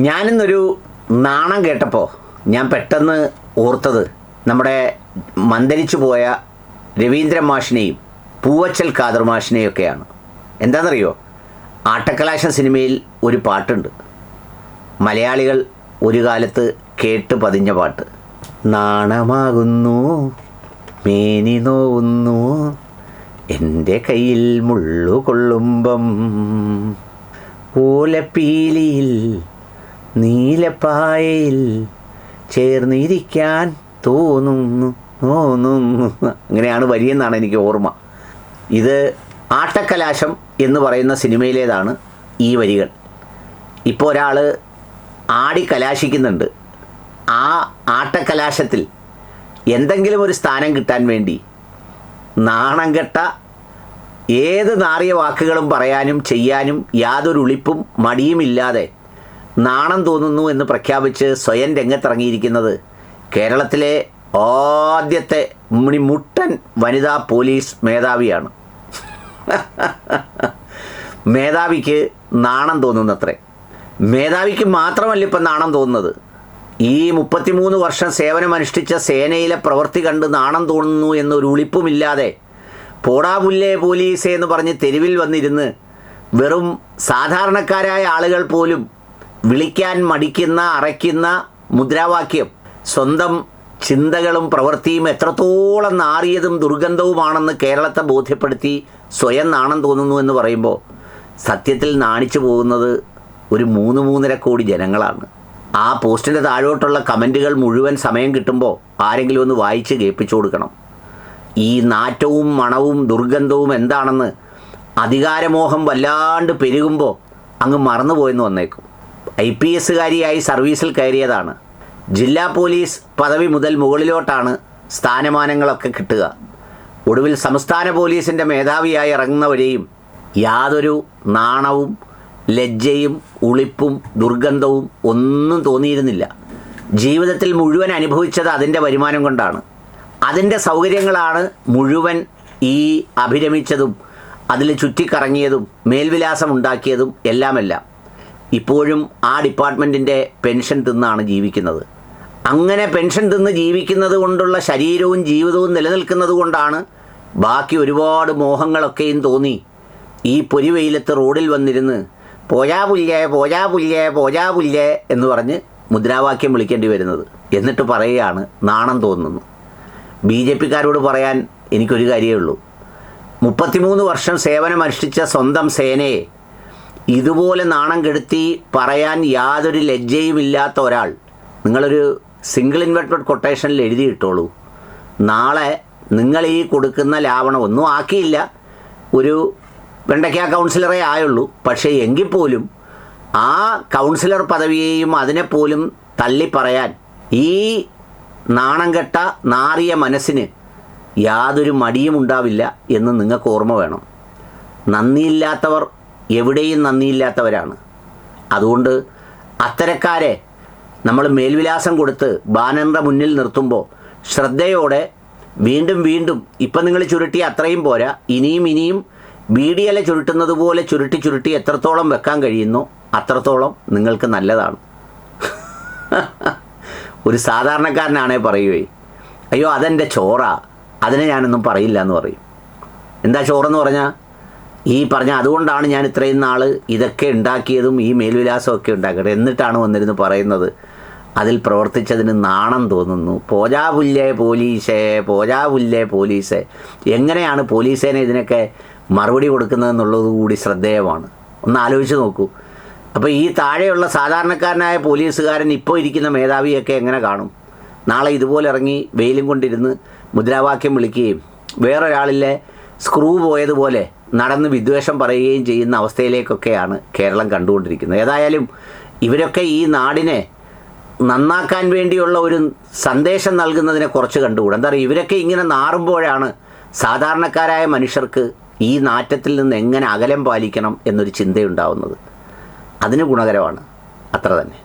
ഞാനിന്നൊരു നാണം കേട്ടപ്പോൾ ഞാൻ പെട്ടെന്ന് ഓർത്തത് നമ്മുടെ മന്ദരിച്ചു പോയ രവീന്ദ്രൻ മാഷിനെയും പൂവച്ചൽ ഖാദർ മാഷിനെയൊക്കെയാണ്. എന്താണെന്നറിയോ, ആട്ടക്കലാശം സിനിമയിൽ ഒരു പാട്ടുണ്ട്, മലയാളികൾ ഒരു കാലത്ത് കേട്ട് പതിഞ്ഞ പാട്ട്. നാണമാകുന്നു മേനി നോവുന്നു എൻ്റെ കയ്യിൽ മുള്ളു കൊള്ളുമ്പം, ഓലപ്പീലിയിൽ നീലപ്പായയിൽ ചേർന്നിരിക്കാൻ തോന്നുന്നു. അങ്ങനെയാണ് വരിയെന്നാണ് എനിക്ക് ഓർമ്മ. ഇത് ആട്ടക്കലാശം എന്ന് പറയുന്ന സിനിമയിലേതാണ് ഈ വരികൾ. ഇപ്പോൾ ഒരാൾ ആടി കലാശിക്കുന്നുണ്ട്. ആ ആട്ടക്കലാശത്തിൽ എന്തെങ്കിലും ഒരു സ്ഥാനം കിട്ടാൻ വേണ്ടി നാണം കെട്ട ഏത് നാറിയ വാക്കുകളും പറയാനും ചെയ്യാനും യാതൊരു ഉളിപ്പും മടിയുമില്ലാതെ നാണം തോന്നുന്നു എന്ന് പ്രഖ്യാപിച്ച് സ്വയം രംഗത്തിറങ്ങിയിരിക്കുന്നത് കേരളത്തിലെ ആദ്യത്തെ മുട്ടൻ വനിതാ പോലീസ് മേധാവിയാണ്. മേധാവിക്ക് നാണം തോന്നുന്നത്രേ. മേധാവിക്ക് മാത്രമല്ല ഇപ്പം നാണം തോന്നുന്നത്, ഈ 33 വർഷം സേവനമനുഷ്ഠിച്ച സേനയിലെ പ്രവൃത്തി കണ്ട് നാണം തോന്നുന്നു എന്നൊരു ഉളിപ്പുമില്ലാതെ പോടാ പുല്ലേ പോലീസേ എന്ന് പറഞ്ഞ് തെരുവിൽ വന്നിരുന്ന് വെറും സാധാരണക്കാരായ ആളുകൾ പോലും വിളിക്കാൻ മടിക്കുന്ന അറയ്ക്കുന്ന മുദ്രാവാക്യം സ്വന്തം ചിന്തകളും പ്രവൃത്തിയും എത്രത്തോളം നാറിയതും ദുർഗന്ധവുമാണെന്ന് കേരളത്തെ ബോധ്യപ്പെടുത്തി സ്വയം നാണം തോന്നുന്നു എന്ന് പറയുമ്പോൾ സത്യത്തിൽ നാണിച്ചു പോകുന്നത് ഒരു 3-3.5 കോടി ജനങ്ങളാണ്. ആ പോസ്റ്റിൻ്റെ താഴോട്ടുള്ള കമൻറ്റുകൾ മുഴുവൻ സമയം കിട്ടുമ്പോൾ ആരെങ്കിലും ഒന്ന് വായിച്ച് കേൾപ്പിച്ചു കൊടുക്കണം. ഈ നാറ്റവും മണവും ദുർഗന്ധവും എന്താണെന്ന് അധികാരമോഹം വല്ലാണ്ട് പെരുകുമ്പോൾ അങ്ങ് മറന്നുപോയെന്ന് വന്നേക്കും. IPSകാരിയായി സർവീസിൽ കയറിയതാണ്. ജില്ലാ പോലീസ് പദവി മുതൽ മുകളിലോട്ടാണ് സ്ഥാനമാനങ്ങളൊക്കെ കിട്ടുക. ഒടുവിൽ സംസ്ഥാന പോലീസിൻ്റെ മേധാവിയായി ഇറങ്ങുന്നവരെയും യാതൊരു നാണവും ലജ്ജയും ഉളിപ്പും ദുർഗന്ധവും ഒന്നും തോന്നിയിരുന്നില്ല. ജീവിതത്തിൽ മുഴുവൻ അനുഭവിച്ചത് അതിൻ്റെ വരുമാനം കൊണ്ടാണ്. അതിൻ്റെ സൗകര്യങ്ങളാണ് മുഴുവൻ ഈ അഭിരമിച്ചതും അതിൽ ചുറ്റിക്കറങ്ങിയതും മേൽവിലാസം ഉണ്ടാക്കിയതും എല്ലാമെല്ലാം. ഇപ്പോഴും ആ ഡിപ്പാർട്ട്മെൻറ്റിൻ്റെ പെൻഷൻ തിന്നാണ് ജീവിക്കുന്നത്. അങ്ങനെ പെൻഷൻ തിന്ന് ജീവിക്കുന്നത് കൊണ്ടുള്ള ശരീരവും ജീവിതവും നിലനിൽക്കുന്നത് കൊണ്ടാണ് ബാക്കി ഒരുപാട് മോഹങ്ങളൊക്കെയും തോന്നി ഈ പൊരിവെയിലത്ത് റോഡിൽ വന്നിരുന്ന് പോയാ പുല്ലേ പോയാ പുല്ലേ പോയാ പുല്ലേ എന്ന് പറഞ്ഞ് മുദ്രാവാക്യം വിളിക്കേണ്ടി വരുന്നത്. എന്നിട്ട് പറയുകയാണ് നാണം തോന്നുന്നു. BJPക്കാരോട് പറയാൻ എനിക്കൊരു കാര്യമേ ഉള്ളൂ, 33 വർഷം സേവനമനുഷ്ഠിച്ച സ്വന്തം സേനയെ ഇതുപോലെ നാണം കെടുത്തി പറയാൻ യാതൊരു ലജ്ജയുമില്ലാത്ത ഒരാൾ, നിങ്ങളൊരു സിംഗിൾ ഇൻവെർട്ടഡ് കൊട്ടേഷനിൽ എഴുതിയിട്ടോളൂ. നാളെ നിങ്ങൾ ഈ കൊടുക്കുന്ന ലാവണം ഒന്നും ആക്കിയില്ല, ഒരു വെണ്ടയ്ക്ക കൗൺസിലറേ ആയുള്ളൂ. പക്ഷേ എങ്കിൽ പോലും ആ കൗൺസിലർ പദവിയെയും അതിനെപ്പോലും തള്ളിപ്പറയാൻ ഈ നാണം കെട്ട നാറിയ മനസ്സിന് യാതൊരു മടിയും ഉണ്ടാവില്ല എന്ന് നിങ്ങൾക്ക് ഓർമ്മ വേണം. നന്ദിയില്ലാത്തവർ എവിടെയും നന്ദിയില്ലാത്തവരാണ്. അതുകൊണ്ട് അത്തരക്കാരെ നമ്മൾ മേൽവിലാസം കൊടുത്ത് ബാനറിൻ്റെ മുന്നിൽ നിർത്തുമ്പോൾ ശ്രദ്ധയോടെ വീണ്ടും വീണ്ടും ഇപ്പം നിങ്ങൾ ചുരുട്ടി അത്രയും പോരാ, ഇനിയും ബീഡിയില ചുരുട്ടുന്നത് പോലെ ചുരുട്ടി എത്രത്തോളം വെക്കാൻ കഴിയുന്നോ അത്രത്തോളം നിങ്ങൾക്ക് നല്ലതാണ്. ഒരു സാധാരണക്കാരനാണേ പറയുവേ, അയ്യോ അതെൻ്റെ ചോറാ, അതിനെ ഞാനൊന്നും പറയില്ല എന്ന് പറയും. എന്താ ചോറെന്ന് പറഞ്ഞാൽ ഈ പറഞ്ഞ അതുകൊണ്ടാണ് ഞാൻ ഇത്രയും നാൾ ഇതൊക്കെ ഉണ്ടാക്കിയതും ഈ മേൽവിലാസമൊക്കെ ഉണ്ടാക്കിയത്. എന്നിട്ടാണ് വന്നിരുന്ന് പറയുന്നത് അതിൽ പ്രവർത്തിച്ചതിന് നാണം തോന്നുന്നു. പോജാ പുല്ലേ പോലീസേ പോജാ പുല്ലേ പോലീസേ. എങ്ങനെയാണ് പോലീസേനെ ഇതിനൊക്കെ മറുപടി കൊടുക്കുന്നതെന്നുള്ളത് കൂടി ശ്രദ്ധേയമാണ്. ഒന്ന് ആലോചിച്ച് നോക്കൂ. അപ്പോൾ ഈ താഴെയുള്ള സാധാരണക്കാരനായ പോലീസുകാരൻ ഇപ്പോൾ ഇരിക്കുന്ന മേധാവിയൊക്കെ എങ്ങനെ കാണും? നാളെ ഇതുപോലെ ഇറങ്ങി വെയിലും കൊണ്ടിരുന്ന് മുദ്രാവാക്യം വിളിക്കുകയും വേറൊരാളിലെ സ്ക്രൂ പോയതുപോലെ നടന്ന് വിദ്വേഷം പറയുകയും ചെയ്യുന്ന അവസ്ഥയിലേക്കൊക്കെയാണ് കേരളം കണ്ടുകൊണ്ടിരിക്കുന്നത്. ഏതായാലും ഇവരൊക്കെ ഈ നാടിനെ നന്നാക്കാൻ വേണ്ടിയുള്ള ഒരു സന്ദേശം നൽകുന്നതിനെ കുറച്ച് കണ്ടുകൂടാ. എന്താ പറയുക, ഇവരൊക്കെ ഇങ്ങനെ നാറുമ്പോഴാണ് സാധാരണക്കാരായ മനുഷ്യർക്ക് ഈ നാറ്റത്തിൽ നിന്ന് എങ്ങനെ അകലം പാലിക്കണം എന്നൊരു ചിന്തയുണ്ടാവുന്നത്. അതിന് ഗുണകരമാണ്, അത്ര തന്നെ.